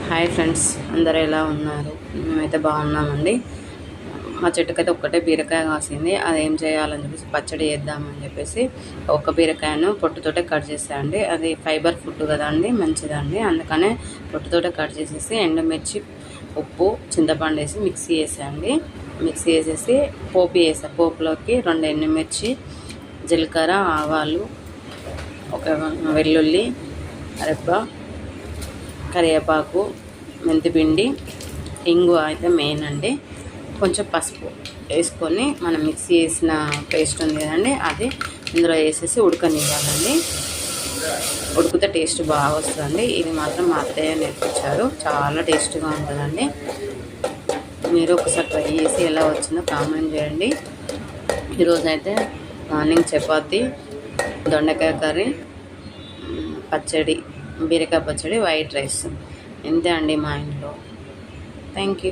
Hi friends, అందరూ ఎలా ఉన్నారు? మేమైతే బాగున్నామండి. మా చెట్టుకైతే ఒక్కటే బీరకాయ కాసింది. అది ఏం చేయాలని చెప్పేసి పచ్చడి చేద్దామని చెప్పేసి ఒక బీరకాయను పొట్టుతోటే కట్ చేసాయండి. అది ఫైబర్ ఫుడ్ కదండి, మంచిదండి. అందుకనే పొట్టుతోటే కట్ చేసేసి ఎండుమిర్చి, ఉప్పు, చింతపండు వేసి మిక్సీ వేసాయండి. మిక్సీ వేసేసి పోపు వేసా. పోపులోకి 2 ఎండుమిర్చి, జీలకర్ర, ఆవాలు, ఒక వెల్లుల్లి రెబ్బ, కరివేపాకు, మెంతిపిండి, ఇంగు అయితే మెయిన్ అండి. కొంచెం పసుపు వేసుకొని మనం మిక్సీ వేసిన పేస్ట్ ఉంది కదండి, అది ఇందులో వేసేసి ఉడకనివ్వాలండి. ఉడికితే టేస్ట్ బాగా వస్తుందండి. ఇది మాత్రం మా అత్తయ్య నేర్పించారు. చాలా టేస్ట్గా ఉంటుందండి. మీరు ఒకసారి ట్రై చేసి ఎలా వచ్చిందో కామెంట్ చేయండి. ఈరోజైతే మార్నింగ్ చపాతి, దొండకాయ కర్రీ, పచ్చడి, బీరకాయ పచ్చడి, వైట్ రైస్. ఇంతే అండి మా ఇంట్లో. Thank you.